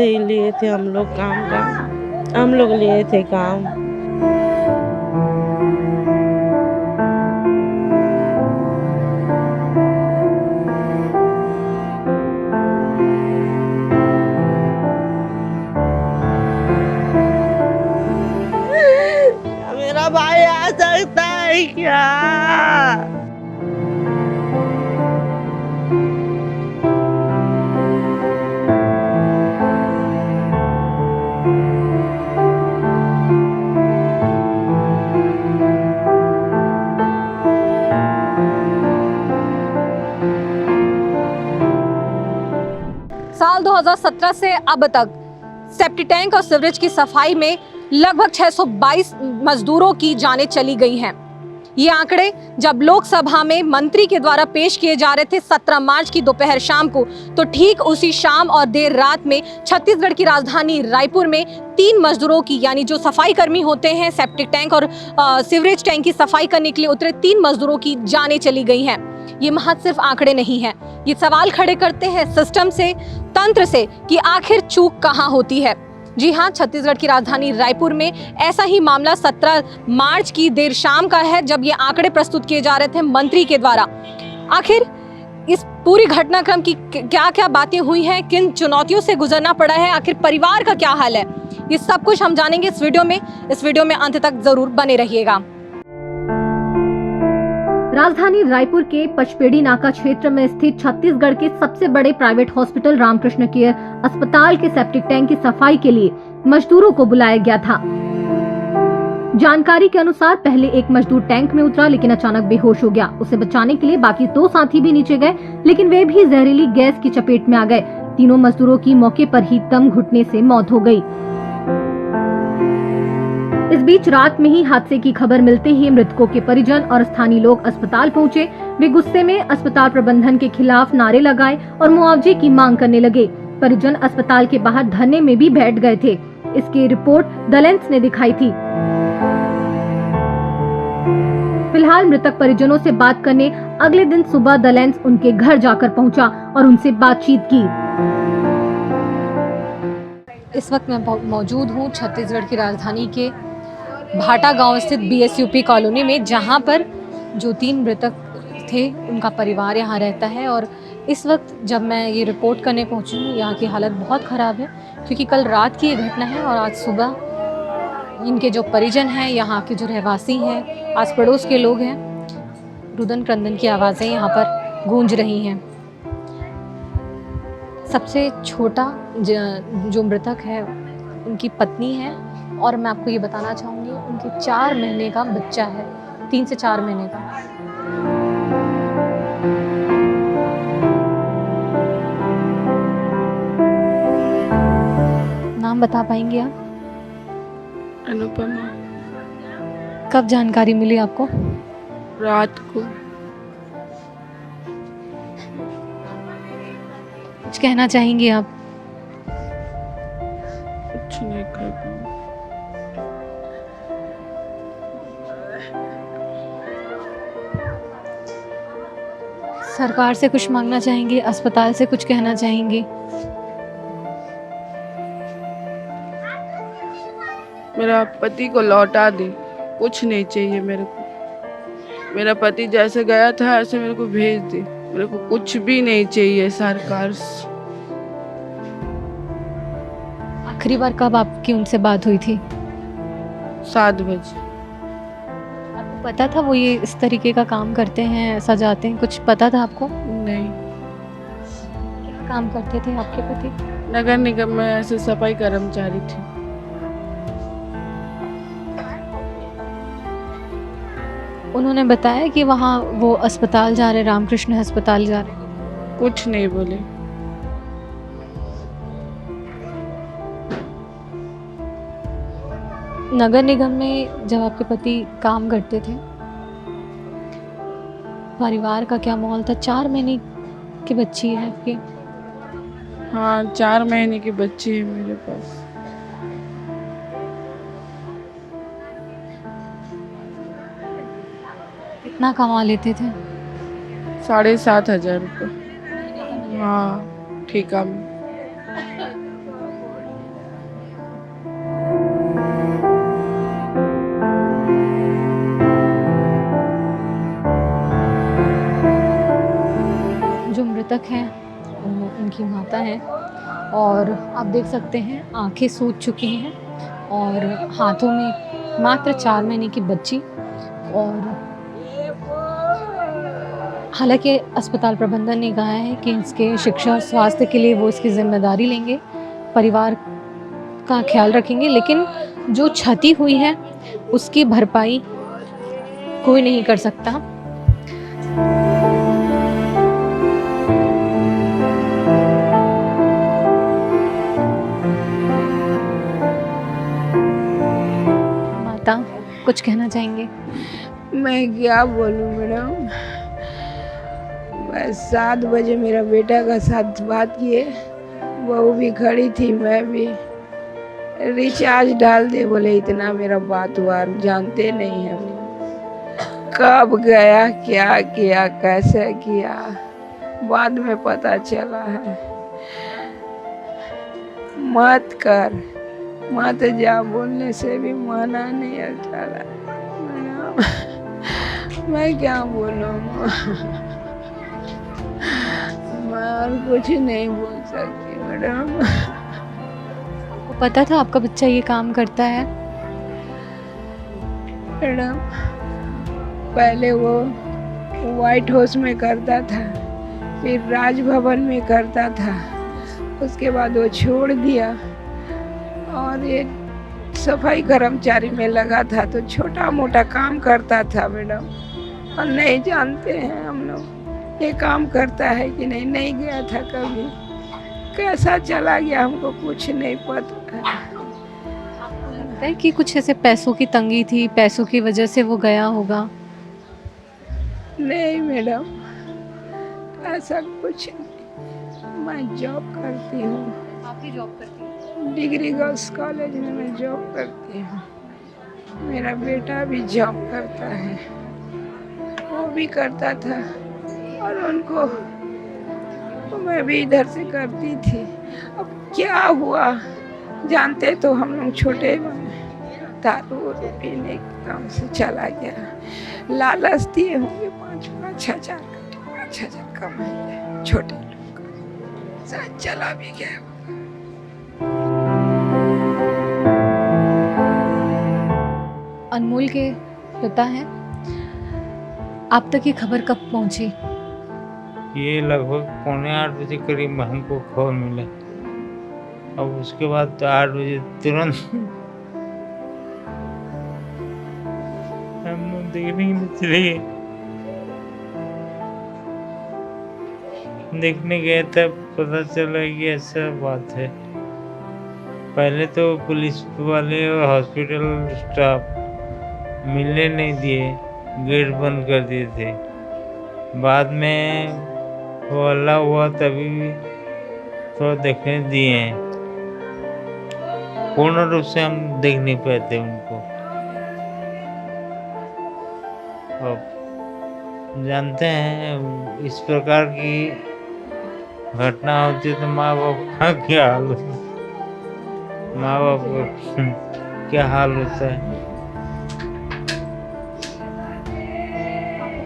से ही लिए थे हम लोग काम का, हम लोग लिए थे काम। मेरा भाई आ सकता है क्या? साल 2017 से अब तक सेप्टिक टैंक और सीवरेज की सफाई में लगभग 622 मजदूरों की जानें चली गई हैं। ये आंकड़े जब लोकसभा में मंत्री के द्वारा पेश किए जा रहे थे 17 मार्च की दोपहर शाम को, तो ठीक उसी शाम और देर रात में छत्तीसगढ़ की राजधानी रायपुर में 3 मजदूरों की, यानी जो सफाई कर्मी होते हैं सेप्टिक टैंक और सीवरेज टैंक की सफाई करने के लिए उतरे 3 मजदूरों की जानें चली गई हैं। ये महज सिर्फ आंकड़े नहीं हैं, ये सवाल खड़े करते हैं सिस्टम से, तंत्र से कि आखिर चूक कहां होती है। जी हां, छत्तीसगढ़ की राजधानी रायपुर में ऐसा ही मामला 17 मार्च की देर शाम का है, जब ये आंकड़े प्रस्तुत किए जा रहे थे मंत्री के द्वारा। आखिर इस पूरी घटनाक्रम की क्या क्या बातें हुई हैं, किन चुनौतियों से गुजरना पड़ा है, आखिर परिवार का क्या हाल है, ये सब कुछ हम जानेंगे इस वीडियो में अंत तक जरूर बने रहिएगा। राजधानी रायपुर के पचपेड़ी नाका क्षेत्र में स्थित छत्तीसगढ़ के सबसे बड़े प्राइवेट हॉस्पिटल रामकृष्ण केयर अस्पताल के सेप्टिक टैंक की सफाई के लिए मजदूरों को बुलाया गया था। जानकारी के अनुसार पहले एक मजदूर टैंक में उतरा, लेकिन अचानक बेहोश हो गया। उसे बचाने के लिए बाकी 2 साथी भी नीचे गए, लेकिन वे भी जहरीली गैस की चपेट में आ गए। तीनों मजदूरों की मौके पर ही दम घुटने से मौत हो गई। इस बीच रात में ही हादसे की खबर मिलते ही मृतकों के परिजन और स्थानीय लोग अस्पताल पहुंचे। वे गुस्से में अस्पताल प्रबंधन के खिलाफ नारे लगाए और मुआवजे की मांग करने लगे। परिजन अस्पताल के बाहर धरने में भी बैठ गए थे। इसकी रिपोर्ट द लेंस ने दिखाई थी। फिलहाल मृतक परिजनों से बात करने अगले दिन सुबह द लेंस उनके घर जाकर पहुंचा और उनसे बातचीत की। इस वक्त मैं मौजूद हूँ छत्तीसगढ़ की राजधानी के भाटा गांव स्थित BSUP कॉलोनी में, जहां पर जो 3 मृतक थे उनका परिवार यहां रहता है। और इस वक्त जब मैं ये रिपोर्ट करने पहुंची हूँ, यहाँ की हालत बहुत ख़राब है, क्योंकि कल रात की ये घटना है और आज सुबह इनके जो परिजन हैं, यहाँ के जो रहवासी हैं, आस पड़ोस के लोग हैं, रुदन क्रंदन की आवाज़ें यहाँ पर गूंज रही हैं। सबसे छोटा जो मृतक है उनकी पत्नी है, और मैं आपको ये बताना चाहूँगी उनके 4 महीने का बच्चा है, 3 से 4 महीने का। नाम बता पाएंगे आप? अनुपमा। कब जानकारी मिली आपको? रात को। कुछ कहना चाहेंगे आप? कुछ नहीं कर पाऊँ। सरकार से कुछ मांगना चाहेंगे? अस्पताल से कुछ कहना चाहेंगे? मेरा पति को लौटा दे, कुछ नहीं चाहिए मेरे को। मेरा पति जैसे गया था ऐसे मेरे को भेज दे, मेरे को कुछ भी नहीं चाहिए सरकार से। आखिरी बार कब आपकी उनसे बात हुई थी? 7 बजे। आपको पता था वो ये इस तरीके का काम करते हैं, ऐसा जाते हैं, कुछ पता था आपको? नहीं। क्या काम करते थे आपके पति? नगर निगम में ऐसे सफाई कर्मचारी थी। उन्होंने बताया कि वहाँ वो अस्पताल जा रहे, रामकृष्ण अस्पताल जा रहे? कुछ नहीं बोले। नगर निगम में जब आपके पति काम करते थे, परिवार का क्या माहौल था? 4 महीने की बच्ची है आपकी? हाँ, 4 महीने की बच्ची है मेरे पास। कितना कमा लेते थे? 7,500 रुपये। हाँ, ठेका में। मृतक हैं उनकी माता हैं और आप देख सकते हैं आंखें सूज चुकी हैं और हाथों में मात्र 4 महीने की बच्ची। और हालांकि अस्पताल प्रबंधन ने कहा है कि इसके शिक्षा और स्वास्थ्य के लिए वो इसकी जिम्मेदारी लेंगे, परिवार का ख्याल रखेंगे, लेकिन जो क्षति हुई है उसकी भरपाई कोई नहीं कर सकता। माता कुछ कहना चाहेंगे? मैं क्या बोलूँ मैडम, बस 7 बजे मेरा बेटा का साथ बात किए, बहू भी खड़ी थी, मैं भी रिचार्ज डाल दे बोले, इतना मेरा बात हुआ, जानते नहीं है कब गया, क्या किया, कैसे किया, बाद में पता चला है। मत कर, मत जा बोलने से भी मना नहीं चला। मैं क्या बोलूँ, मैं और कुछ नहीं बोल सकती मैडम। आपको पता था आपका बच्चा ये काम करता है? मैडम पहले वो व्हाइट हाउस में करता था, फिर राजभवन में करता था, उसके बाद वो छोड़ दिया और ये सफाई कर्मचारी में लगा था, तो छोटा मोटा काम करता था मैडम। और नहीं जानते हैं हम लोग ये काम करता है कि नहीं, नहीं गया था कभी, कैसा चला गया हमको कुछ नहीं पता है। आपको लगता है कि कुछ ऐसे पैसों की तंगी थी, पैसों की वजह से वो गया होगा? नहीं मैडम, ऐसा कुछ नहीं। मैं जॉब करती हूँ। आप ही जॉब करती हैं? डिग्री गर्ल्स कॉलेज में मैं जॉब करती हूँ। मेरा बेटा भी जॉब करता है, वो भी करता था और उनको मैं भी इधर से करती थी। अब क्या हुआ जानते तो हम लोग छोटे दारू पीने के काम से चला गया। लालच दिए होंगे 5-5 हजार का, 5 हजार कमाए छोटे लोग, शायद चला भी गया। अनमोल के पिता हैं, आप तक ये खबर कब पहुंची? ये लगभग 7:45 बजे करीब हमको खबर मिला। अब उसके बाद तो 8 बजे तुरंत हम लोग देखने के लिए चले गए। देखने गए तब पता चला कि ऐसा बात है। पहले तो पुलिस वाले और हॉस्पिटल स्टाफ मिलने नहीं दिए, गेट बंद कर दिए थे। बाद में वो हल्ला हुआ तभी थोड़ा देखने दिए हैं। पूर्ण रूप से हम देख नहीं पाते उनको। अब जानते हैं इस प्रकार की घटना होती है तो माँ बाप का क्या हाल होता है, माँ बाप का क्या हाल होता है।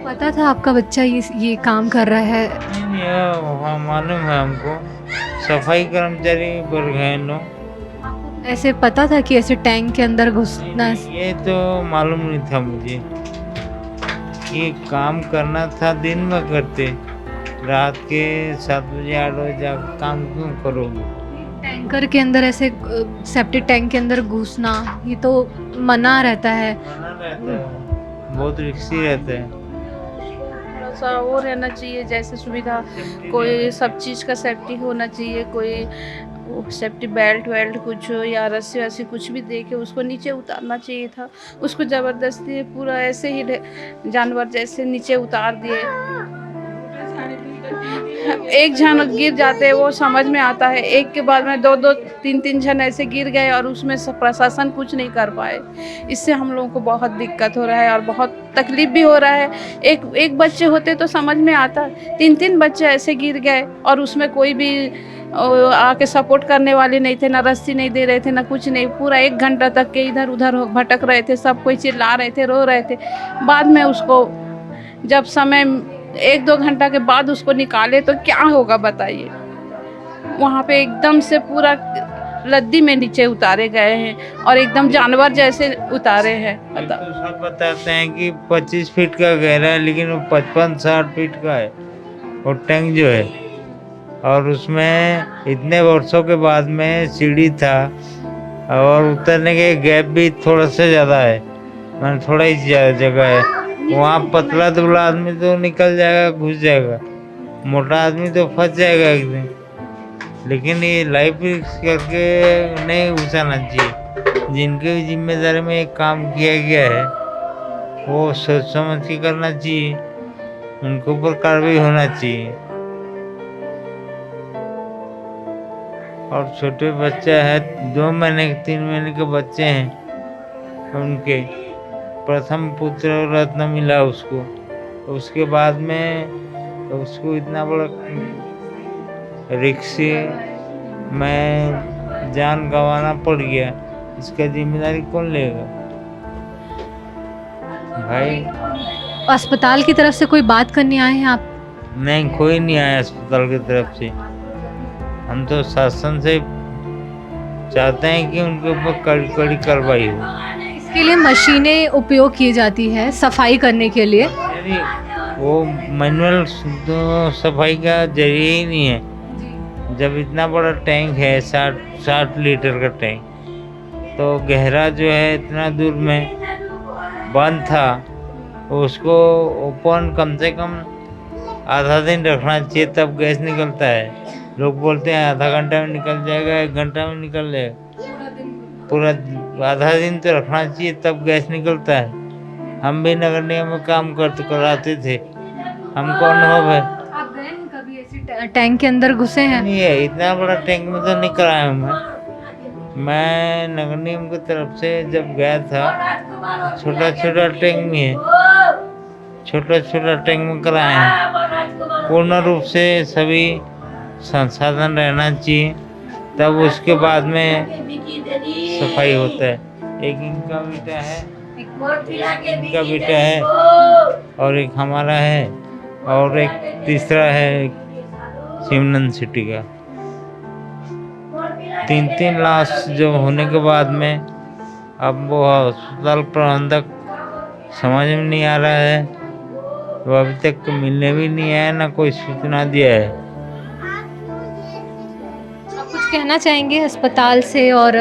पता था आपका बच्चा ये काम कर रहा है? नहीं, वहाँ मालूम है हमको, सफाई कर्मचारी वर्ग हैं लोग। ऐसे पता था कि ऐसे टैंक के अंदर घुसना? ये तो मालूम नहीं था मुझे। ये काम करना था दिन में करते, रात के 7 बजे 8 बजे जाकर काम क्यों करोगे? टैंकर के अंदर ऐसे सेप्टिक टैंक के अंदर घुसना ये तो मना रहता है। मना रहता है, बहुत रिस्की रहता है। थोड़ा सा वो रहना चाहिए, जैसे सुविधा कोई सब चीज़ का सेफ्टी होना चाहिए, कोई सेफ्टी बेल्ट वेल्ट कुछ या रस्सी वस्सी कुछ भी दे के उसको नीचे उतारना चाहिए था। उसको ज़बरदस्ती पूरा ऐसे ही जानवर जैसे नीचे उतार दिए। एक जन गिर जाते हैं वो समझ में आता है, एक के बाद में 2-2 3-3 जन ऐसे गिर गए और उसमें प्रशासन कुछ नहीं कर पाए। इससे हम लोगों को बहुत दिक्कत हो रहा है और बहुत तकलीफ भी हो रहा है। एक बच्चे होते तो समझ में आता, 3-3 बच्चे ऐसे गिर गए और उसमें कोई भी आके सपोर्ट करने वाले नहीं थे, ना रस्सी नहीं दे रहे थे, ना कुछ नहीं। पूरा 1 घंटा तक के इधर उधर भटक रहे थे, सब कोई चिल्ला रहे थे, रो रहे थे। बाद में उसको जब समय 1-2 घंटा के बाद उसको निकाले तो क्या होगा बताइए। वहाँ पे एकदम से पूरा लद्दी में नीचे उतारे गए हैं और एकदम जानवर जैसे उतारे हैं। तो सब बताते हैं कि 25 फीट का गहरा है, लेकिन वो 55-60 फीट का है वो टैंक जो है। और उसमें इतने वर्षों के बाद में सीढ़ी था और उतरने के गैप भी थोड़ा सा ज़्यादा है, मैंने थोड़ा ही ज़्यादा जगह है। वहाँ पतला दुबला आदमी तो निकल जाएगा, घुस जाएगा, मोटा आदमी तो फंस जाएगा एक दिन। लेकिन ये लाइफ रिस्क करके नहीं घुसाना चाहिए। जिनके जिम्मेदारी में एक काम किया गया है वो सोच समझ के करना चाहिए, उनके ऊपर कार्रवाई होना चाहिए। और छोटे बच्चे हैं, 2 महीने 3 महीने के बच्चे हैं, उनके प्रथम पुत्र रत्न मिला उसको। उसके बाद में उसको इतना बड़ा रिक्शे में जान गंवाना पड़ गया, इसका जिम्मेदारी कौन लेगा भाई? अस्पताल की तरफ से कोई बात करने आए हैं आप? नहीं, कोई नहीं आया अस्पताल की तरफ से। हम तो शासन से चाहते हैं कि उनके ऊपर कड़ी कड़ी कार्रवाई हो। इसके लिए मशीनें उपयोग की जाती है सफाई करने के लिए। अरे वो मैनुअल तो सफाई का जरिए ही नहीं है। जब इतना बड़ा टैंक है, 60 लीटर का टैंक, तो गहरा जो है इतना दूर में बंद था, उसको ओपन कम से कम आधा दिन रखना चाहिए, तब गैस निकलता है। लोग बोलते हैं आधा घंटा में निकल जाएगा, 1 घंटा में निकल जाएगा, पूरा आधा दिन तो रखना चाहिए, तब गैस निकलता है। हम भी नगर निगम में काम कराते थे, हमको अनुभव है। आप गए हैं कभी ऐसी टैंक के अंदर घुसे हैं? नहीं है, इतना बड़ा टैंक में तो नहीं कराया मैं नगर निगम की तरफ से जब गया था, छोटा छोटा टैंक में है, छोटा छोटा टैंक में कराए हैं। पूर्ण रूप से सभी संसाधन रहना चाहिए, तब उसके बाद में सफाई होता है। एक इनका बेटा है और एक हमारा है और एक तीसरा है सिमरन सिटी का। 3-3 लाश जो होने के बाद में अब वो अस्पताल प्रबंधक समझ में नहीं आ रहा है, वो अभी तक मिलने भी नहीं आया, ना कोई सूचना दिया है। आप कुछ कहना चाहेंगे अस्पताल से? और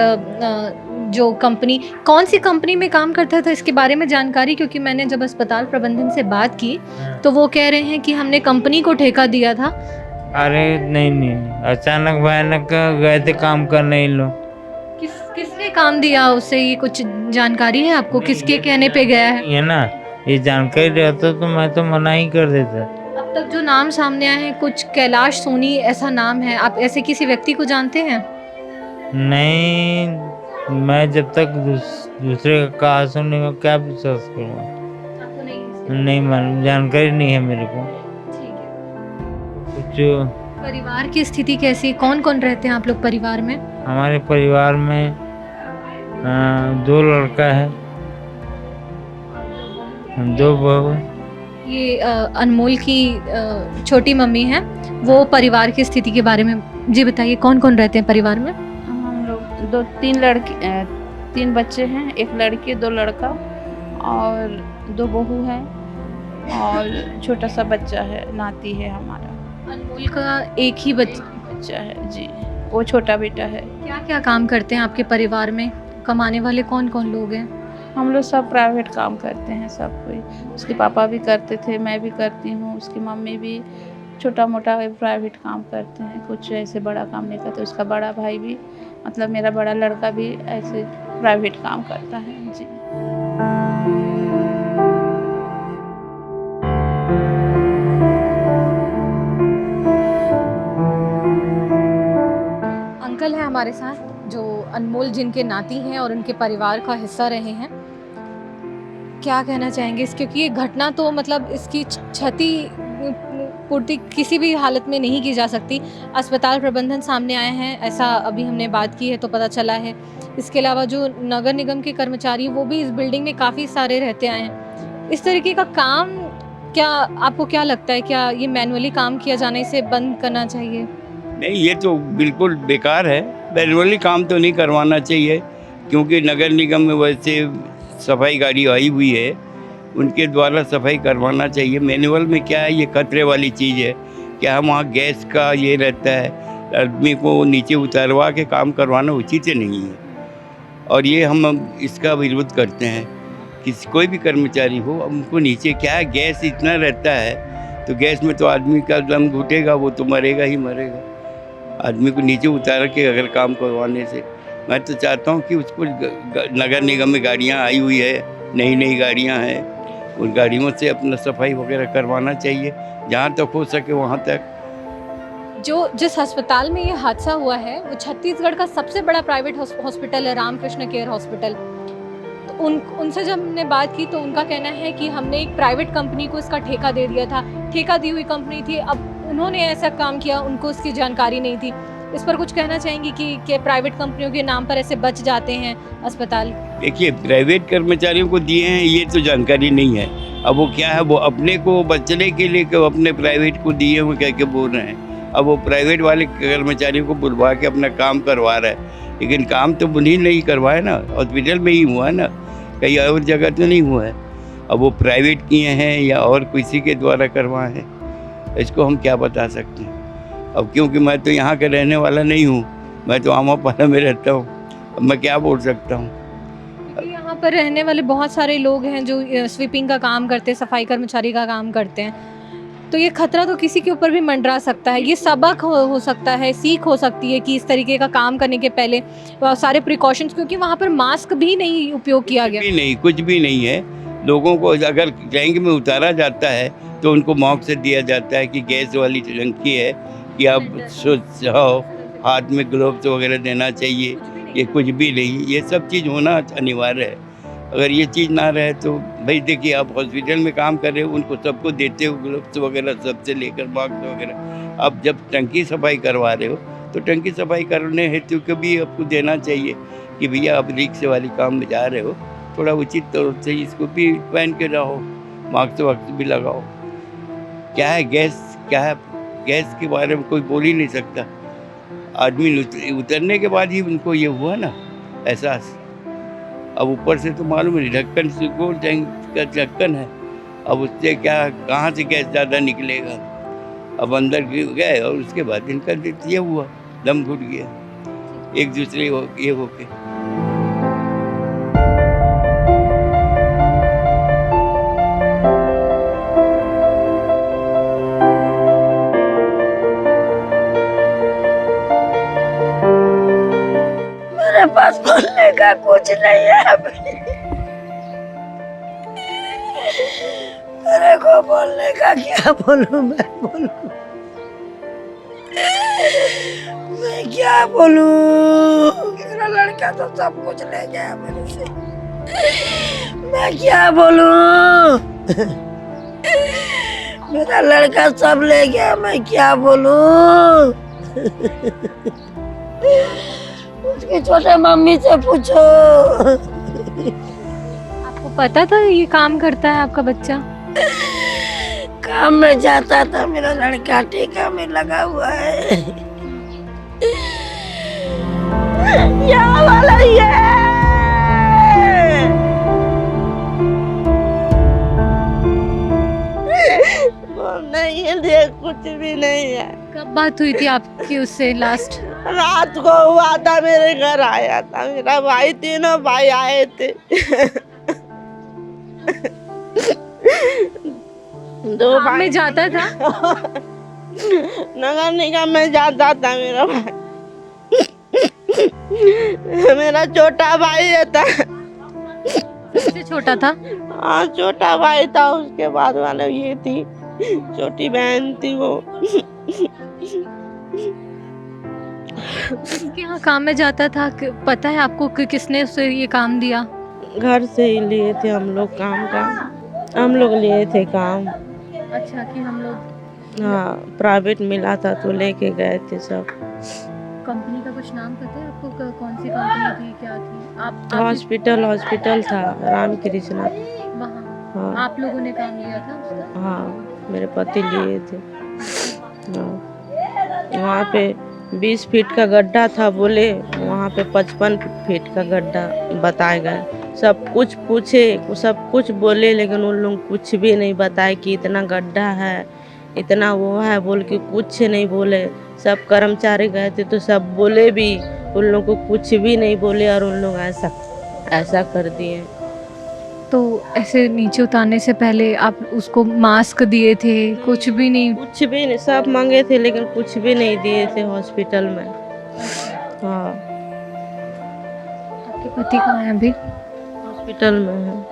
जो कंपनी, कौन सी कंपनी में काम करता था इसके बारे में जानकारी? क्योंकि मैंने जब अस्पताल प्रबंधन से बात की तो वो कह रहे हैं कि हमने कंपनी को ठेका दिया था। अरे नहीं, अचानक भयानक गए थे काम करने इन लोग। किसने काम दिया उसे, ये कुछ जानकारी है आपको? किसके कहने पे गया है? ये ना, ये जानकारी रहता तो मैं तो मना ही कर देता। अब तक जो नाम सामने आए हैं, कुछ कैलाश सोनी ऐसा नाम है, आप ऐसे किसी व्यक्ति को जानते हैं? नहीं, मैं जब तक दूसरे का कहा सुनने में क्या विश्वास करूँगा? आपको नहीं मालूम, जानकारी नहीं है मेरे को। ठीक है। कुछ परिवार की स्थिति कैसी है? कौन कौन रहते हैं आप लोग परिवार में? हमारे परिवार में 2 लड़का है, 2 बहू। ये अनमोल की छोटी मम्मी है, वो परिवार की स्थिति के बारे में जी बताइए, कौन कौन रहते हैं परिवार में? हम लोग 3 बच्चे हैं, 1 लड़की 2 लड़का और 2 बहू हैं और छोटा सा बच्चा है, नाती है हमारा। अनमोल का एक ही बच्चा है जी, वो छोटा बेटा है। क्या क्या काम करते हैं आपके परिवार में? कमाने वाले कौन कौन लोग हैं? हम लोग सब प्राइवेट काम करते हैं, सब कोई। उसके पापा भी करते थे, मैं भी करती हूँ, उसकी मम्मी भी छोटा मोटा प्राइवेट काम करते हैं, कुछ ऐसे बड़ा काम नहीं करते। उसका बड़ा भाई भी, मतलब मेरा बड़ा लड़का भी ऐसे प्राइवेट काम करता है जी। अंकल है हमारे साथ जो अनमोल जिनके नाती हैं और उनके परिवार का हिस्सा रहे हैं। क्या कहना चाहेंगे इस, क्योंकि ये घटना तो मतलब इसकी क्षति पूर्ति किसी भी हालत में नहीं की जा सकती। अस्पताल प्रबंधन सामने आए हैं, ऐसा अभी हमने बात की है तो पता चला है। इसके अलावा जो नगर निगम के कर्मचारी वो भी इस बिल्डिंग में काफ़ी सारे रहते आए हैं। इस तरीके का काम क्या आपको क्या लगता है, क्या ये मैनुअली काम किया जाना इसे बंद करना चाहिए? नहीं, ये तो बिल्कुल बेकार है। मैनुअली काम तो नहीं करवाना चाहिए, क्योंकि नगर निगम में वैसे सफाई गाड़ी आई हुई है, उनके द्वारा सफाई करवाना चाहिए। मैनुअल में क्या है, ये खतरे वाली चीज़ है। क्या वहाँ गैस का ये रहता है, आदमी को नीचे उतारवा के काम करवाना उचित नहीं है, और ये हम इसका विरोध करते हैं। किसी कोई भी कर्मचारी हो, उनको नीचे क्या है, गैस इतना रहता है, तो गैस में तो आदमी का दम घुटेगा, वो तो मरेगा ही मरेगा। आदमी को नीचे उतार के अगर काम करवाने से, मैं तो चाहता हूँ कि उसको नगर निगम में गाड़ियाँ आई हुई है, नई नई गाड़ियाँ हैं, उन गाड़ियों से अपना सफाई वगैरह करवाना चाहिए, जहाँ तक हो सके वहाँ तक। जिस अस्पताल में ये हादसा हुआ है वो छत्तीसगढ़ का सबसे बड़ा प्राइवेट हॉस्पिटल है, रामकृष्ण केयर हॉस्पिटल। तो उनसे जब हमने बात की तो उनका कहना है कि हमने एक प्राइवेट कंपनी को इसका ठेका दे दिया था, ठेका दी हुई कंपनी थी, अब उन्होंने ऐसा काम किया, उनको इसकी जानकारी नहीं थी। इस पर कुछ कहना चाहेंगे कि प्राइवेट कंपनियों के नाम पर ऐसे बच जाते हैं अस्पताल? देखिए, प्राइवेट कर्मचारियों को दिए हैं ये तो जानकारी नहीं है। अब वो क्या है, वो अपने को बचने के लिए कि अपने प्राइवेट को दिए हुए कह के बोल रहे हैं। अब वो प्राइवेट वाले कर्मचारियों को बुलवा के अपना काम करवा रहा है, लेकिन काम तो उन्हीं नहीं करवाया ना, हॉस्पिटल में ही हुआ ना, कहीं और जगह तो नहीं हुआ है। अब वो प्राइवेट किए हैं या और किसी के द्वारा करवाए हैं, इसको हम क्या बता सकते हैं। अब क्योंकि मैं तो यहाँ का रहने वाला नहीं हूँ, मैं तो आमापारा में रहता हूँ, अब मैं क्या बोल सकता हूँ। यहाँ पर रहने वाले बहुत सारे लोग हैं जो स्वीपिंग का काम करते हैं, सफाई कर्मचारी का काम करते हैं, तो ये खतरा तो किसी के ऊपर भी मंडरा सकता है। ये सबक हो सकता है, सीख हो सकती है कि इस तरीके का काम करने के पहले सारे प्रिकॉशंस, क्योंकि वहाँ पर मास्क भी नहीं उपयोग किया गया। नहीं, कुछ भी नहीं है। लोगों को अगर टैंक में उतारा जाता है तो उनको मौके से दिया जाता है कि गैस वाली टंकी है, कि आप स्वच्छ हो, हाथ में ग्लव्स वगैरह देना चाहिए। ये कुछ भी नहीं, ये सब चीज़ होना अनिवार्य है। अगर ये चीज़ ना रहे तो भाई देखिए, आप हॉस्पिटल में काम कर रहे हो, उनको सबको देते हो ग्लव्स वगैरह सबसे लेकर मास्क वगैरह। अब जब टंकी सफाई करवा रहे हो तो टंकी सफाई करने हेतु को भी आपको देना चाहिए कि भैया आप रिक्स वाली काम में जा रहे हो, थोड़ा उचित तौर से इसको भी पहन के रहो, मास्क वक्त भी लगाओ। क्या है गैस, क्या है गैस के बारे में कोई बोल ही नहीं सकता। आदमी उतरने के बाद ही उनको ये हुआ ना एहसास। अब ऊपर से तो मालूम नहीं, ढक्कन से गोल टैंक का ढक्कन है, अब उससे क्या कहाँ से गैस ज़्यादा निकलेगा। अब अंदर गए और उसके बाद इनका ये हुआ, दम घुट गया एक दूसरे ये होके। मेरे पास बोलने का कुछ नहीं है, मेरे को बोलने का क्या बोलूं, मैं बोलूं, मैं क्या बोलूं। मेरा लड़का तो सब कुछ ले गया मेरे से, मैं क्या बोलूं। मेरा लड़का सब ले गया, मैं क्या बोलूं। उसकी छोटे मम्मी से पूछो। आपको पता था ये काम करता है आपका बच्चा? काम में जाता था, मेरा लड़का ठेका में लगा हुआ है। यहाँ वाला ही है। नहीं है, कुछ भी नहीं है। कब बात हुई थी आपकी उससे लास्ट? रात को हुआ था, मेरे घर आया था मेरा भाई, तीनों भाई आए थे। दो काम में जाता था? नगर निगम में जाता था मेरा भाई। मेरा छोटा भाई था। सबसे छोटा था? हाँ, छोटा भाई था, उसके बाद वाले ये थी, छोटी बहन थी वो। किसके यहाँ काम में जाता था? पता है आपको कि किसने उसे ये काम दिया? घर से ही लिए थे हम लोग काम का, हम लोग लिए थे काम। अच्छा, कि हम लोग, हाँ, प्राइवेट मिला था तो लेके गए थे सब। कंपनी का कुछ नाम पता है आपको? कौन सी कंपनी थी, क्या थी? आप हॉस्पिटल था रामकृष्ण। वहाँ हाँ आप लोगों ने काम लिया था उसका? हाँ, मेरे पति लिए थे। हाँ, वहाँ पे 20 फीट का गड्ढा था, बोले वहाँ पे 55 फीट का गड्ढा बताए गए। सब कुछ पूछे, सब कुछ बोले, लेकिन उन लोग कुछ भी नहीं बताए कि इतना गड्ढा है, इतना वो है, बोल के कुछ नहीं बोले। सब कर्मचारी गए थे तो सब बोले भी, उन लोग को कुछ भी नहीं बोले और उन लोग ऐसा कर दिए। तो ऐसे नीचे उतारने से पहले आप उसको मास्क दिए थे? कुछ भी नहीं? कुछ भी नहीं, सब मांगे थे लेकिन कुछ भी नहीं दिए थे हॉस्पिटल में। हाँ, आपके पति कहाँ हैं अभी? हॉस्पिटल में है,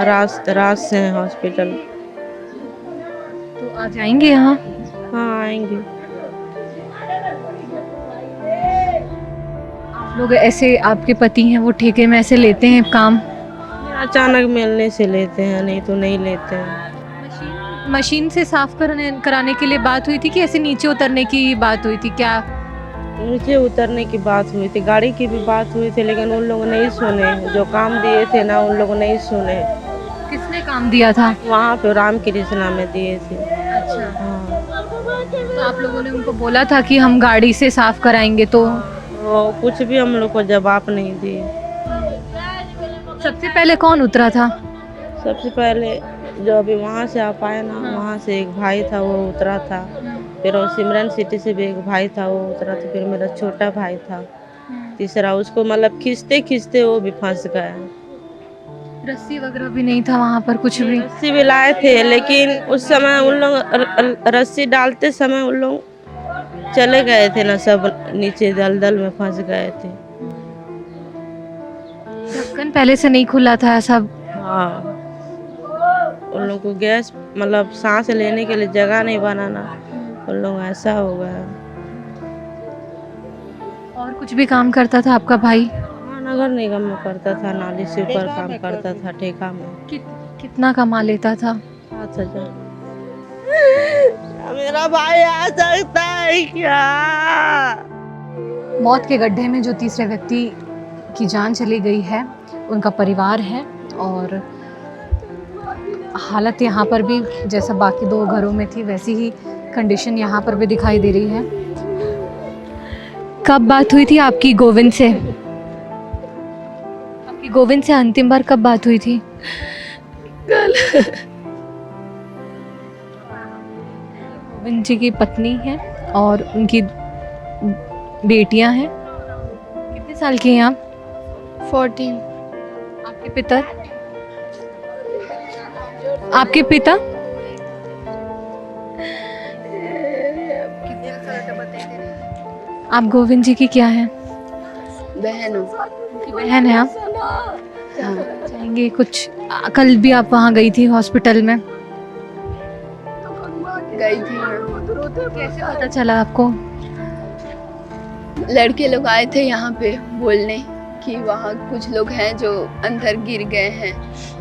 रात से हैं हॉस्पिटल। तो आ जाएंगे यहाँ? हाँ, आएंगे। आप लोग ऐसे, आपके पति हैं वो ठेके में ऐसे लेते हैं काम? अचानक मिलने से लेते हैं, नहीं तो नहीं लेते हैं। मशीन से साफ कराने के लिए बात हुई थी कि ऐसे नीचे उतरने की बात हुई थी क्या? नीचे उतरने की बात हुई थी, गाड़ी की भी बात हुई थी, लेकिन उन लोगों नहीं सुने। जो काम दिए थे ना, उन लोगों नहीं सुने। किसने काम दिया था? वहाँ पे राम कृष्णा में दिए थे। अच्छा, हाँ, तो आप लोगों ने उनको बोला था कि हम गाड़ी से साफ कराएंगे, तो वो कुछ भी हम लोग को जवाब नहीं दिए। सबसे पहले कौन उतरा था? सबसे पहले जो अभी वहाँ से आप आए ना, वहाँ से एक भाई था, वो उतरा था। फिर वो सिमरन सिटी से भी एक भाई था, वो उतरा था। फिर मेरा छोटा भाई था तीसरा, उसको मतलब खींचते खींचते वो भी फंस गया। रस्सी वगैरह भी नहीं था वहाँ पर? कुछ भी? रस्सी भी लाए थे, लेकिन उस समय उन लोग रस्सी डालते समय उन लोग चले गए थे ना, सब नीचे दलदल में फंस गए थे। ढक्कन पहले से नहीं खुला था सब? हाँ, उन लोग को गैस मतलब सांस लेने के लिए जगह नहीं बनाना, उन लोग ऐसा हो गया। और कुछ भी काम करता था आपका भाई? हाँ, नगर निगम में करता था, नाली से ऊपर काम करता था, ठेका में। कितना कमा लेता था? 7,000। मेरा भाई आ सकता है क्या? मौत के गड्ढे में जो तीसरे व्यक्ति की जान चली गई है, उनका परिवार है, और हालत यहाँ पर भी जैसा बाकी 2 घरों में थी वैसी ही कंडीशन यहाँ पर भी दिखाई दे रही है। कब बात हुई थी आपकी गोविंद से? आपकी गोविंद से अंतिम बार कब बात हुई थी? कल। गोविंद जी की पत्नी है और उनकी बेटियां हैं। कितने साल की हैं आप? 14। आपके पिता? आपके पिता? आप गोविंद जी की क्या हैं? बहन हूँ। उनकी बहन है आप? हाँ, चाहेंगे कुछ? कल भी आप वहाँ गई थी हॉस्पिटल में? गई थी मैं। कैसे पता चला आपको? लड़के लोग आए थे यहाँ पे बोलने कि वहाँ कुछ लोग हैं जो अंदर गिर गए हैं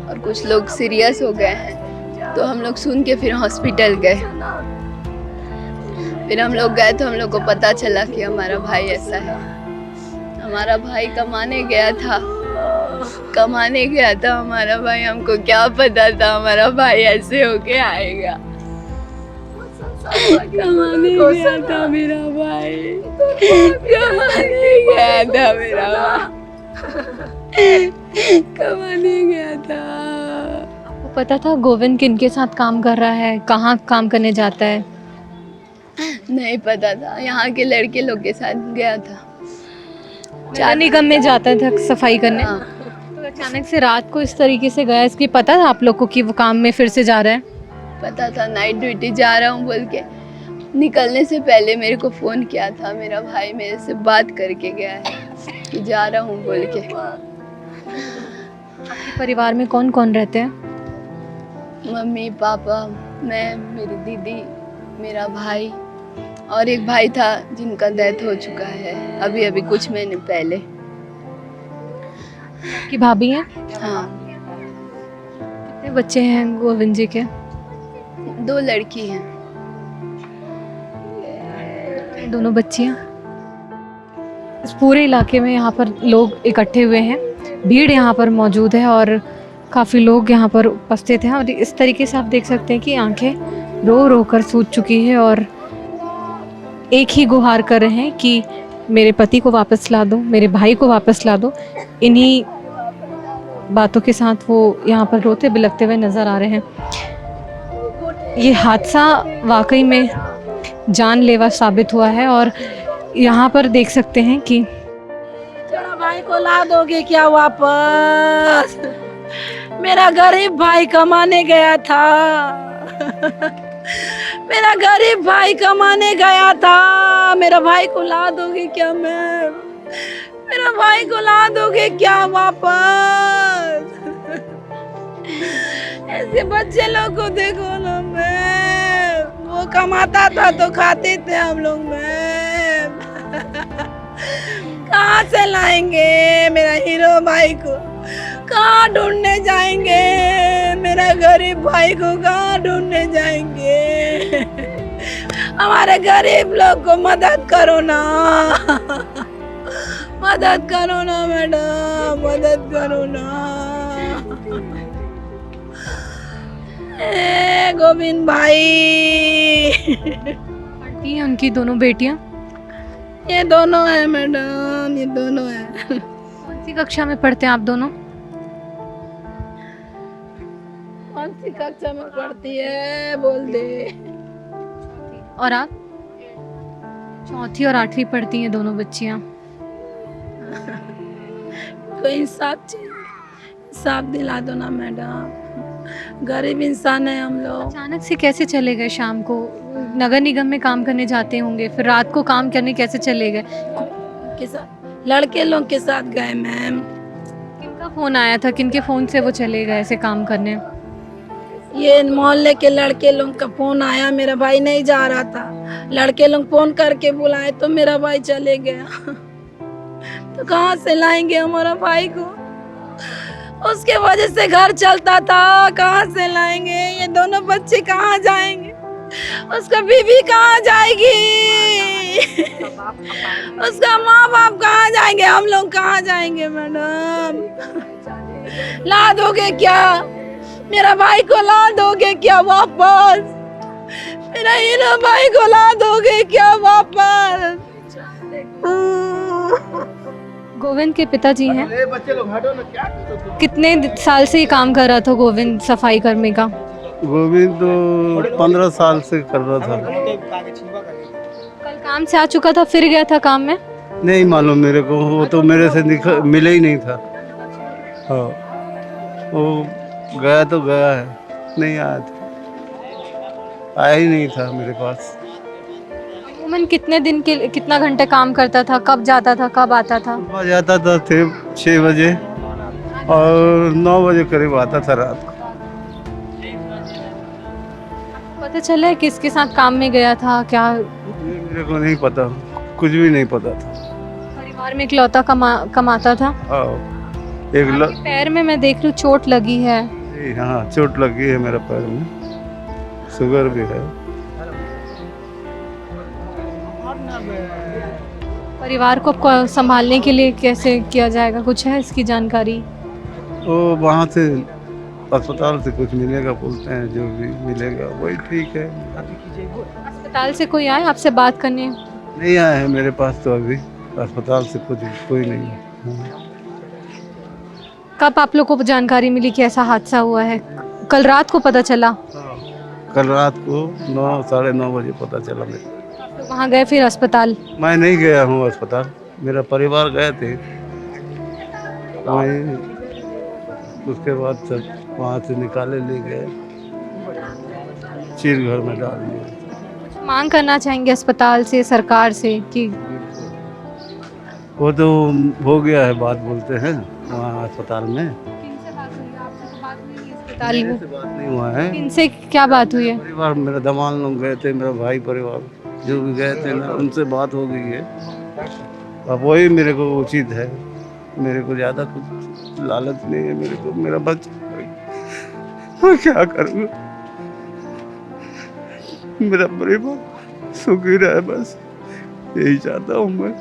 और कुछ लोग सीरियस हो गए हैं। तो हम लोग सुन के फिर हॉस्पिटल गए। फिर हम लोग गए तो हम लोग को पता चला कि हमारा भाई ऐसा है। हमारा भाई कमाने गया था हमारा भाई। हमको क्या पता था हमारा भाई ऐसे होके आएगा। कमाने गया था मेरा भाई, कमाने गया था मेरा भाई, कमाने गया था। आपको पता था गोविंद किनके साथ काम कर रहा है, कहाँ काम करने जाता है? नहीं पता था, यहाँ के लड़के लोग के साथ गया था। नगर निगम में जाता था सफाई करने। हाँ। तो अचानक से रात को इस तरीके से गया, इसकी पता था आप लोग को कि वो काम में फिर से जा रहा है? पता था, नाइट ड्यूटी जा रहा हूँ बोल के निकलने से पहले मेरे को फ़ोन किया था। मेरा भाई मेरे से बात करके गया है कि जा रहा हूँ बोल के। आपके परिवार में कौन कौन रहते हैं? मम्मी पापा, मैं, मेरी दीदी, मेरा भाई और एक भाई था जिनका डेथ हो चुका है अभी अभी कुछ महीने पहले। कि भाभी हैं? हाँ, कितने बच्चे हैं गोविंद जी के? 2 लड़की हैं। दोनों बच्चियां? इस पूरे इलाके में यहाँ पर लोग इकट्ठे हुए हैं, भीड़ यहाँ पर मौजूद है और काफ़ी लोग यहाँ पर उपस्थित हैं और इस तरीके से आप देख सकते हैं कि आंखें रो रो कर सूज चुकी है और एक ही गुहार कर रहे हैं कि मेरे पति को वापस ला दो, मेरे भाई को वापस ला दो। इन्हीं बातों के साथ वो यहाँ पर रोते बिलखते हुए नज़र आ रहे हैं। ये हादसा वाकई में जानलेवा साबित हुआ है और यहाँ पर देख सकते हैं कि मेरा भाई को ला दोगे क्या वापस? मेरा गरीब भाई कमाने गया था। मेरा गरीब भाई कमाने गया था। मेरा भाई को ला दोगे क्या मैम? मेरा भाई को ला दोगे क्या वापस? ऐसे बच्चे लोग को देखो ना मैम, वो कमाता था तो खाते थे हम लोग मैम। कहाँ से लाएंगे मेरा हीरो भाई को? कहाँ ढूंढने जाएंगे? मेरा गरीब भाई को कहाँ ढूंढने जाएंगे? हमारे गरीब लोग को मदद करो ना, मदद करो ना मैडम, मदद करो ना। ए गोविंद भाई, ये उनकी दोनों बेटियां ये दोनों है मैडम, ये दोनों है। कौन सी कक्षा में पढ़ते हैं आप दोनों? कौन सी कक्षा में पढ़ती है बोल दे। और आप? चौथी और आठवीं पढ़ती हैं दोनों बच्चियां। कोई इंसाफ दिला दो ना मैडम, गरीब इंसान है हम लोग। अचानक से कैसे चले गए? शाम को नगर निगम में काम करने जाते होंगे, फिर रात को काम करने कैसे चले गए? के साथ लड़के लोग के साथ गए मैम। किनका फोन आया था? किनके फोन से वो चले गए ऐसे काम करने? ये मोहल्ले के लड़के लोग का फोन आया, मेरा भाई नहीं जा रहा था। लड़के लोग फोन करके बुलाए तो मेरा भाई चले गया। तो कहाँ से लाएंगे हमारा भाई को? उसके वजह से घर चलता था, कहाँ से लाएंगे? ये दोनों बच्चे कहाँ जाएंगे? उसका बीवी कहाँ जाएगी? उसका माँ बाप कहाँ जाएंगे? हम लोग कहाँ जाएंगे मैडम? ला दोगे क्या? मेरा भाई को ला दोगे क्या वापस? मेरा हीरो भाई को ला दोगे क्या वापस? गोविंद के पिताजी हैं। कितने साल से ये काम कर रहा था गोविंद सफाई कर्मी का? गोविंद तो 15 साल से कर रहा था। कल काम से आ चुका था, फिर गया था काम में? नहीं मालूम मेरे को, वो तो मेरे से मिले ही नहीं था। हाँ, वो गया तो गया है, नहीं आया था, आया ही नहीं था मेरे पास। उमन कितने दिन के कितना घंटे काम करता था? कब जाता था, कब आता था? सुबह जाता था 6 बजे और 9 बजे करीब आता था रात को। पता चला है किसके साथ काम में गया था क्या? मेरे को नहीं पता, कुछ भी नहीं पता था। परिवार में इकलौता कमाता था? हाँ, एक पैर में मैं देख रही हूँ चोट लगी है। हाँ, चोट लगी है मेरे पैर में, शुगर भी है। परिवार को संभालने के लिए कैसे किया जाएगा, कुछ है इसकी जानकारी? वो वहाँ से अस्पताल से कुछ मिलेगा बोलते हैं, जो भी मिलेगा वही ठीक है। अस्पताल से कोई आए आपसे बात करने? नहीं आया है मेरे पास तो अभी, अस्पताल से कोई नहीं है। हाँ। कब आप लोग को जानकारी मिली कि ऐसा हादसा हुआ है? कल रात को पता चला? कल रात को 9 साढ़े 9 बजे पता चला मेरे। तो वहाँ गए फिर अस्पताल? मैं नहीं गया हूँ अस्पताल, मेरा परिवार गए थे वहीं, उसके बाद सब वहाँ से निकाले ले गए, चीर घर में डाल दिया। मांग करना चाहेंगे अस्पताल से, सरकार से कि? वो तो हो गया है, बात बोलते हैं वहाँ अस्पताल में। अस्पताल में से बात नहीं हुआ है। इनसे क्या बात हुई है? परिवार मेरा दमाल लोग गए थे, मेरा भाई परिवार जो भी गए थे ना, उनसे बात हो गई है। अब वही मेरे को उचित है, मेरे को ज़्यादा कुछ लालच नहीं है मेरे को, मेरा बच्चा मैं क्या करूँगा? मेरा परिवार सुखी रहे, बस यही चाहता हूँ मैं।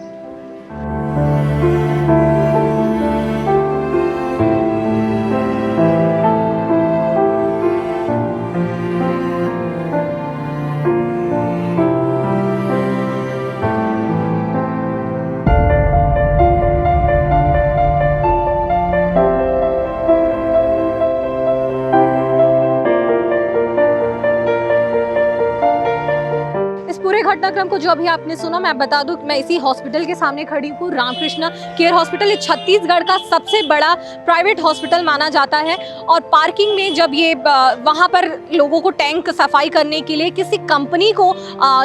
घटनाक्रम को जो अभी आपने सुना, मैं बता दूं, मैं इसी हॉस्पिटल के सामने खड़ी हूँ, रामकृष्ण केयर हॉस्पिटल। ये छत्तीसगढ़ का सबसे बड़ा प्राइवेट हॉस्पिटल माना जाता है। और पार्किंग में जब ये वहाँ पर लोगों को टैंक सफाई करने के लिए किसी कंपनी को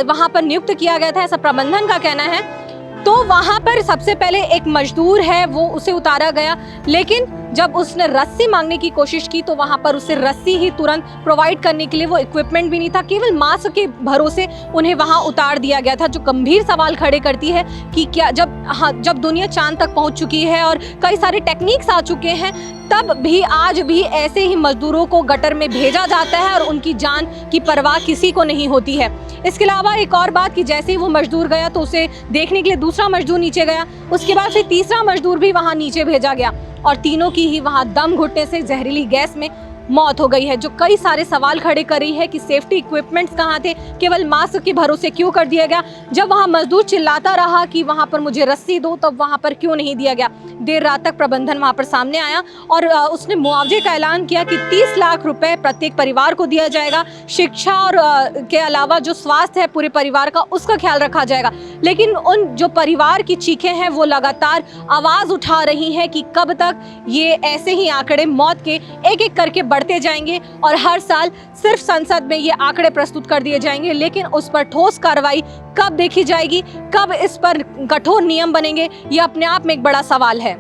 वहाँ पर नियुक्त किया गया था, ऐसा प्रबंधन का कहना है। तो वहाँ पर सबसे पहले एक मजदूर है, वो उसे उतारा गया, लेकिन जब उसने रस्सी मांगने की कोशिश की तो वहाँ पर उसे रस्सी ही तुरंत प्रोवाइड करने के लिए वो इक्विपमेंट भी नहीं था, केवल मास्क के भरोसे उन्हें वहाँ उतार दिया गया था। जो गंभीर सवाल खड़े करती है कि क्या जब दुनिया चांद तक पहुँच चुकी है और कई सारे टेक्निक्स आ चुके हैं, तब भी आज भी ऐसे ही मजदूरों को गटर में भेजा जाता है और उनकी जान की परवाह किसी को नहीं होती है। इसके अलावा एक और बात कि जैसे ही वो मजदूर गया तो उसे देखने के लिए दूसरा मजदूर नीचे गया, उसके बाद फिर तीसरा मजदूर भी वहां नीचे भेजा गया और तीनों की ही वहां दम घुटने से जहरीली गैस में मौत हो गई है। जो कई सारे सवाल खड़े कर रही है कि सेफ्टी इक्विपमेंट्स कहाँ थे, केवल मास्क के भरोसे क्यों कर दिया गया। जब वहाँ मजदूर चिल्लाता रहा कि वहाँ पर मुझे रस्सी दो, तब वहाँ पर क्यों नहीं दिया गया। देर रात तक प्रबंधन वहाँ पर सामने आया और उसने मुआवजे का ऐलान किया कि 30 लाख रुपए प्रत्येक परिवार को दिया जाएगा। शिक्षा और के अलावा जो स्वास्थ्य है पूरे परिवार का, उसका ख्याल रखा जाएगा। लेकिन उन जो परिवार की चीखें हैं वो लगातार आवाज़ उठा रही हैं कि कब तक ये ऐसे ही आंकड़े मौत के एक एक करके बढ़ते जाएंगे और हर साल सिर्फ संसद में ये आंकड़े प्रस्तुत कर दिए जाएंगे, लेकिन उस पर ठोस कार्रवाई कब देखी जाएगी, कब इस पर कठोर नियम बनेंगे, ये अपने आप में एक बड़ा सवाल है।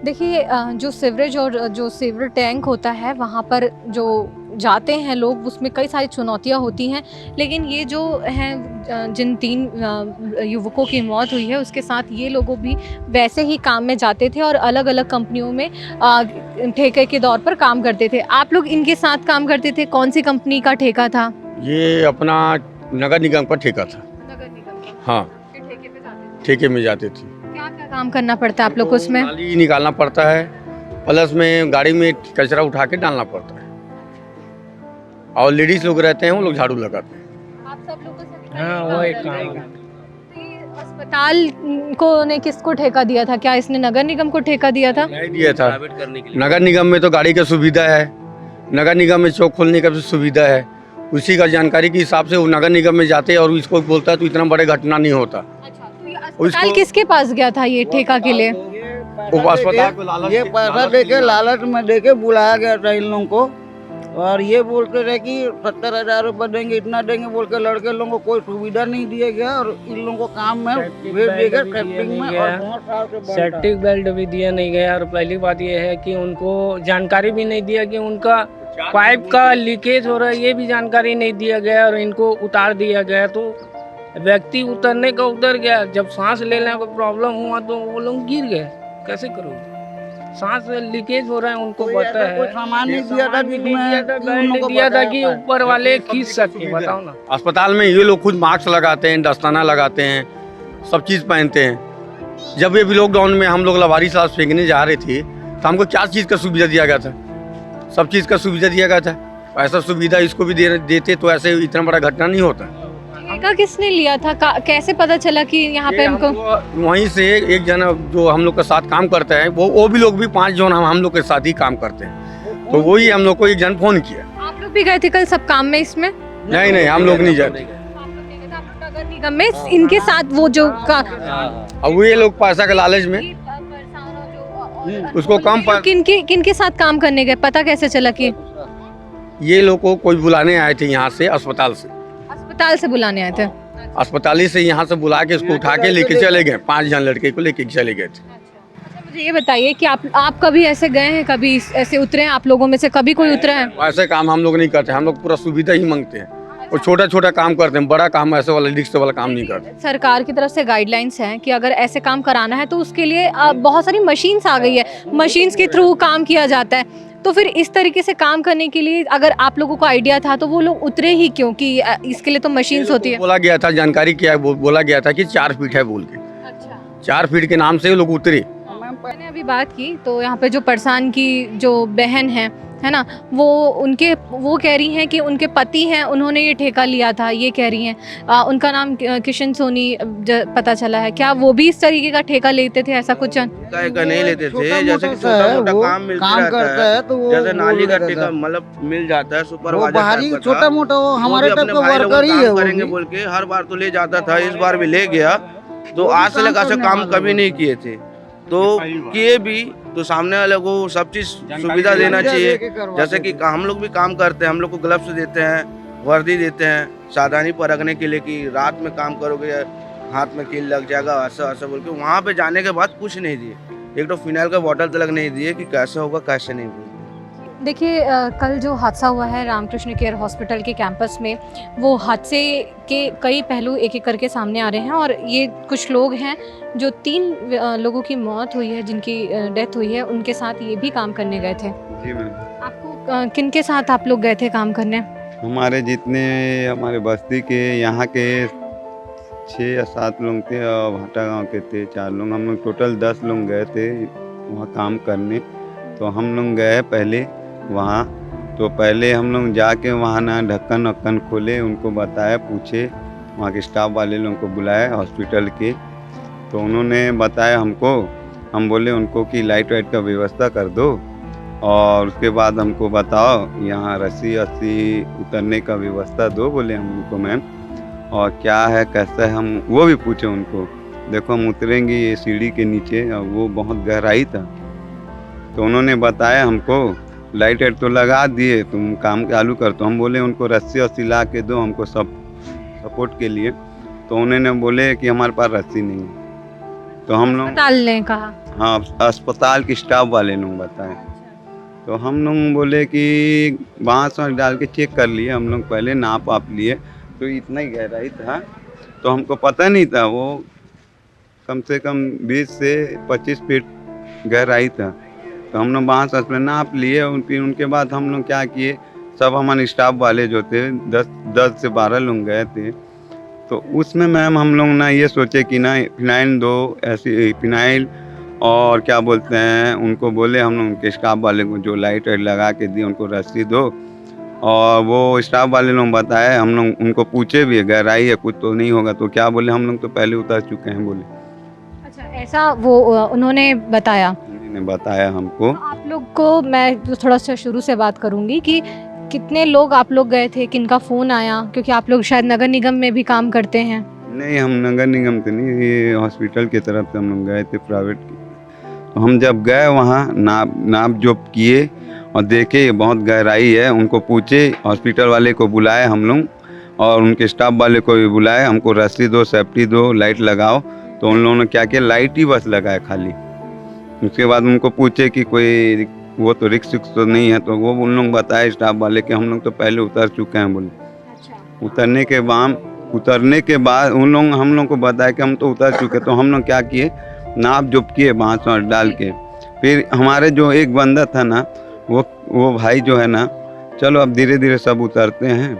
देखिए, जो सीवरेज और जो सीवर टैंक होता है वहाँ पर जो जाते हैं लोग, उसमें कई सारी चुनौतियाँ होती हैं, लेकिन ये जो हैं जिन 3 युवकों की मौत हुई है उसके साथ ये लोगों भी वैसे ही काम में जाते थे और अलग अलग कंपनियों में ठेके के दौर पर काम करते थे। आप लोग इनके साथ काम करते थे, कौन सी कंपनी का ठेका था? ये अपना नगर निगम का ठेका था। नगर निगम का? हाँ, ठेके पे जाते थे। ठेके में जाते थे। क्या क्या काम करना पड़ता है आप लोग को उसमें? नाली निकालना पड़ता है, प्लस में गाड़ी में कचरा उठा के डालना पड़ता है, और लेडीज लोग रहते हैं वो लोग झाड़ू लगाते हैं। आप सब लोगों से हाँ, वो एक काम है। अस्पताल को ने किसको ठेका दिया था? क्या इसने नगर निगम को ठेका दिया था? नहीं दिया था। नगर निगम में तो गाड़ी का सुविधा है, नगर निगम में चौक खोलने का भी सुविधा है, उसी का जानकारी के हिसाब से वो नगर निगम में जाते हैं और इसको बोलता है तो इतना बड़े घटना नहीं होता। अच्छा, तो ये अस्पताल किसके पास गया था ये ठेका के लिए? वो अस्पताल को लालच, ये पैसा देके लालच में देके बुलाया गया था इन लोगों को, और ये बोलते रहे कि 70,000 रुपये देंगे, इतना देंगे बोल के लड़के लोगों को कोई सुविधा नहीं दिया गया और इन लोगों को काम में भेज दिया गया ट्रैफिक में, और बहुत साल से बंद था। सेफ्टी बेल्ट भी दिया नहीं गया। और पहली बात ये है कि उनको जानकारी भी नहीं दिया कि उनका पाइप का लीकेज हो रहा है, ये भी जानकारी नहीं दिया गया और इनको उतार दिया गया। तो व्यक्ति उतरने का उतर गया, जब सांस लेने का प्रॉब्लम हुआ तो वो लोग गिर गए। कैसे करोगे? सांस लीकेज हो रहा है, उनको पता है। कोई सामान नहीं दिया था, बेल्ट दिया था कि ऊपर वाले खींच सके। बताओ ना। अस्पताल में ये लोग खुद मास्क लगाते हैं, दस्ताना लगाते हैं, सब चीज़ पहनते हैं। जब ये भी लॉकडाउन में हम लोग लवारी साहब फेंकने जा रहे थे तो हमको क्या चीज़ का सुविधा दिया गया था? सब चीज़ का सुविधा दिया गया था। ऐसा सुविधा इसको भी देते तो ऐसे इतना बड़ा घटना नहीं होता। ठेका किसने लिया था? कैसे पता चला कि यहाँ पे हमको? वहीं से एक जना जो हम लोग के साथ काम करता है, वो भी लोग भी 5 जन हम लोग के साथ ही काम करते हैं, तो वही हम लोग को एक जन फोन किया। आप लोग भी गए थे कल सब काम में इसमें? नहीं, हम लोग नहीं जाते। नगर निगम में इनके साथ वो जो अब ये लोग पैसा के लालच में उसको कम पर किनके साथ काम करने गए, पता कैसे चला कि ये लोग को कोई बुलाने आए थे यहाँ से अस्पताल से बुलाने आए थे? अस्पताल से यहाँ से बुला के इसको उठा के लेके चले गए। 5 जन लड़के को लेके चले गए थे। अच्छा, मुझे ये बताइए कि आप कभी ऐसे गए हैं, कभी ऐसे उतरे हैं? आप लोगों में से कभी कोई उतरा है? ऐसे काम हम लोग नहीं करते, हम लोग पूरा सुविधा ही मांगते हैं और छोटा छोटा काम करते हैं, बड़ा काम ऐसे वाला रिस्क वाला काम नहीं करते। सरकार की तरफ से गाइडलाइंस हैं कि अगर ऐसे काम कराना है तो उसके लिए बहुत सारी मशीन्स आ गई है, मशीन्स के थ्रू काम किया जाता है। तो फिर इस तरीके से काम करने के लिए अगर आप लोगों को आइडिया था तो वो लोग उतरे ही क्यों? कि इसके लिए तो मशीन्स होती है। बोला गया था, जानकारी क्या है, बोला गया था कि 4 फीट है बोल के। अच्छा, 4 फीट के नाम से लोग उतरे। मैंने अभी बात की तो यहाँ पे जो परसान की जो बहन है है ना, वो कह रही हैं कि उनके पति हैं, उन्होंने ये ठेका लिया था, ये कह रही हैं। उनका नाम किशन सोनी पता चला है। क्या वो भी इस तरीके का ठेका लेते थे, ऐसा कुछ? का नहीं लेते थे, जैसे कि छोटा मोटा काम मिलता रहता है, तो वो जैसे नाली का ठेका मतलब मिल जाता है, सुपरवाइजर छोटा मोटा वो हमारे टाइप का वर्कर ही है, करेंगे बोल के हर बार तो ले जाता था, इस बार भी ले गया। तो आज से लेकर से काम कभी नहीं किए थे, तो किए भी तो सामने वाले को सब चीज सुविधा देना चाहिए। जैसे कि हम लोग भी काम करते हैं, हम लोग को ग्लव्स देते हैं, वर्दी देते हैं, सावधानी परखने के लिए कि रात में काम करोगे हाथ में कील लग जाएगा, ऐसा ऐसा बोल के। वहाँ पे जाने के बाद कुछ नहीं दिए, एक तो फिनाइल का बॉटल तक नहीं दिए कि कैसे होगा कैसे नहीं होगा। देखिए, कल जो हादसा हुआ है रामकृष्ण केयर हॉस्पिटल के कैंपस में, वो हादसे के कई पहलू एक एक करके सामने आ रहे हैं। और ये कुछ लोग हैं जो 3 लोगों की मौत हुई है, जिनकी डेथ हुई है, उनके साथ ये भी काम करने गए थे। जी मैम। आपको किन के साथ आप लोग गए थे काम करने? हमारे जितने हमारे बस्ती के यहाँ के 6 या 7 लोग थे और भाटा गांव के थे 4 लोग। हम लोग टोटल 10 लोग गए थे वहाँ काम करने। तो हम लोग गए पहले वहाँ, तो पहले हम लोग जाके वहाँ ना ढक्कन वक्कन खोले, उनको बताया, पूछे, वहाँ के स्टाफ वाले लोगों को बुलाए हॉस्पिटल के। तो उन्होंने बताया हमको, हम बोले उनको कि लाइट वाइट का व्यवस्था कर दो और उसके बाद हमको बताओ यहाँ रस्सी उतरने का व्यवस्था दो, बोले हम उनको मैम। और क्या है कैसा है हम वो भी पूछे उनको। देखो हम उतरेंगे ये सीढ़ी के नीचे और वो बहुत गहराई था। तो उन्होंने बताया हमको लाइट वाइट तो लगा दिए, तुम काम चालू कर। तो हम बोले उनको रस्सी ला के दो हमको सब सपोर्ट के लिए। तो उन्होंने बोले कि हमारे पास रस्सी नहीं है। तो हम लोग अस्पताल ने कहा? हाँ, अस्पताल के स्टाफ वाले लोग बताए। तो हम लोग बोले कि बांस डाल के चेक कर लिए हम लोग, पहले नाप आप लिए तो इतना ही गहराई था। तो हमको पता नहीं था, वो कम से कम 20 से 25 फीट गहराई था। तो हम लोग बांस में नाप लिए। फिर उनके बाद हम लोग क्या किए, सब हमारे स्टाफ वाले जो थे 10 से 12 लोग गए थे। तो उसमें मैम हम लोग ना ये सोचे कि ना फिनाइल दो, ऐसी फिनाइल और क्या बोलते हैं, उनको बोले हम लोग उनके स्टाफ वाले को जो लाइट वाइट लगा के दिए उनको रस्सी दो। और वो स्टाफ वाले लोग बताए, हम लोग उनको पूछे भी गहराई है कुछ तो नहीं होगा। तो क्या बोले, हम लोग तो पहले उतर चुके हैं बोले। अच्छा, ऐसा वो उन्होंने बताया? बताया हमको। आप लोग को मैं थोड़ा सा शुरू से बात करूंगी कि कितने लोग आप लोग गए थे, किनका फ़ोन आया, क्योंकि आप लोग शायद नगर निगम में भी काम करते हैं। नहीं, हम नगर निगम से नहीं, ये हॉस्पिटल की तरफ से हम लोग गए थे प्राइवेट की। तो हम जब गए वहाँ नाप जोप किए और देखे बहुत गहराई है। उनको पूछे, हॉस्पिटल वाले को बुलाए हम लोग और उनके स्टाफ वाले को भी बुलाए, हमको रस्सी दो, सेफ्टी दो, लाइट लगाओ। तो उन लोगों ने क्या किया, लाइट ही बस लगाए खाली। उसके बाद उनको पूछे कि कोई वो तो रिक्स तो नहीं है। तो वो उन लोग बताए स्टाफ वाले कि हम लोग तो पहले उतर चुके हैं बोले। अच्छा। उतरने के बाद हम लोग को बताया कि हम तो उतर चुके। तो हम लोग क्या किए, नाप जोप किए बांस और डाल के। फिर हमारे जो एक बंदा था ना, वो भाई जो है ना, चलो अब धीरे धीरे सब उतरते हैं।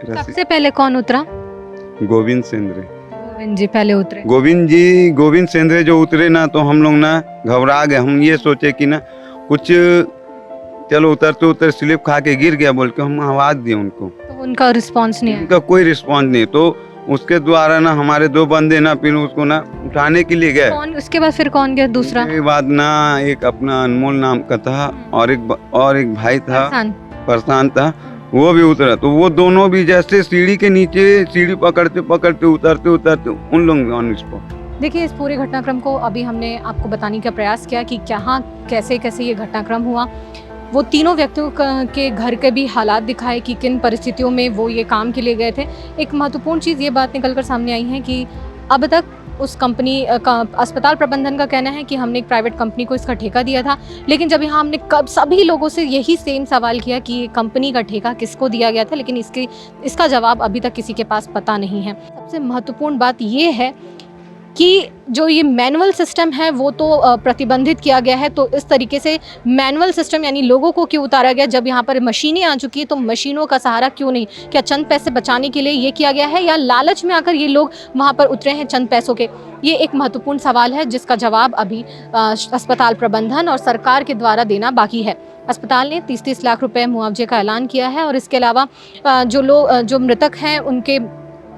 सबसे पहले कौन उतरा? गोविंद सेंद्रे जी पहले उतरे। गोविंद सेंद्रे जो उतरे ना, तो हम लोग ना घबरा गए। हम ये सोचे कि ना कुछ चलो उतरते स्लिप खा के गिर गया बोल के हम आवाज़ दिए उनको। तो उनका रिस्पांस नहीं है? उनका कोई रिस्पांस नहीं। तो उसके द्वारा ना हमारे 2 बंदे ना फिर उसको ना उठाने के लिए गए। उसके बाद फिर कौन गया दूसरा? उसके बाद ना एक अपना अनमोल नाम का था और एक भाई था, प्रशांत था, वो भी उतरा। तो वो दोनों भी जैसे सीढ़ी के नीचे सीढ़ी पकड़ते उतरते उन लोग ऑन स्पॉट। देखिए, इस पूरे घटनाक्रम को अभी हमने आपको बताने का प्रयास किया कि कहाँ कैसे ये घटनाक्रम हुआ। वो तीनों व्यक्तियों के घर के भी हालात दिखाए कि किन परिस्थितियों में वो ये काम के लिए गए थे। एक महत्वपूर्ण चीज़ ये बात निकल कर सामने आई है कि अब तक उस कंपनी का अस्पताल प्रबंधन का कहना है कि हमने एक प्राइवेट कंपनी को इसका ठेका दिया था। लेकिन जब यहाँ हमने सभी लोगों से यही सेम सवाल किया कि ये कंपनी का ठेका किसको दिया गया था, लेकिन इसका जवाब अभी तक किसी के पास पता नहीं है। सबसे महत्वपूर्ण बात ये है कि जो ये मैनुअल सिस्टम है वो तो प्रतिबंधित किया गया है, तो इस तरीके से मैनुअल सिस्टम यानी लोगों को क्यों उतारा गया जब यहाँ पर मशीनें आ चुकी है, तो मशीनों का सहारा क्यों नहीं? क्या चंद पैसे बचाने के लिए ये किया गया है या लालच में आकर ये लोग वहाँ पर उतरे हैं चंद पैसों के? ये एक महत्वपूर्ण सवाल है जिसका जवाब अभी अस्पताल प्रबंधन और सरकार के द्वारा देना बाकी है। अस्पताल ने 30-30 लाख रुपए मुआवजे का ऐलान किया है और इसके अलावा जो मृतक हैं उनके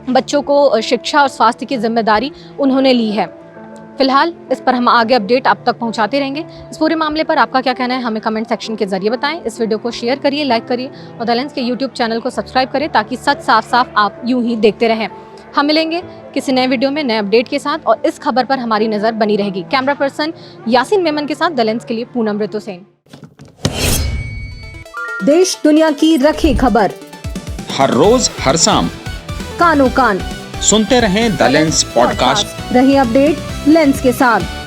बच्चों को शिक्षा और स्वास्थ्य की जिम्मेदारी उन्होंने ली है। फिलहाल इस पर हम आगे अपडेट आप तक पहुंचाते रहेंगे। इस पूरे मामले पर आपका क्या कहना है हमें कमेंट सेक्शन के जरिए बताएं। इस वीडियो को शेयर करिए, लाइक करिए और द लेंस के यूट्यूब चैनल को सब्सक्राइब करें ताकि सच साफ साफ आप यूं ही देखते रहें। हम मिलेंगे किसी नए वीडियो में नए अपडेट के साथ और इस खबर पर हमारी नजर बनी रहेगी। कैमरा पर्सन यासीन मेमन के साथ द लेंस के लिए पूनम ऋतुसेन। देश दुनिया की रखी खबर हर रोज हर शाम कानो कान सुनते रहें द लेंस पॉडकास्ट। रही अपडेट लेंस के साथ।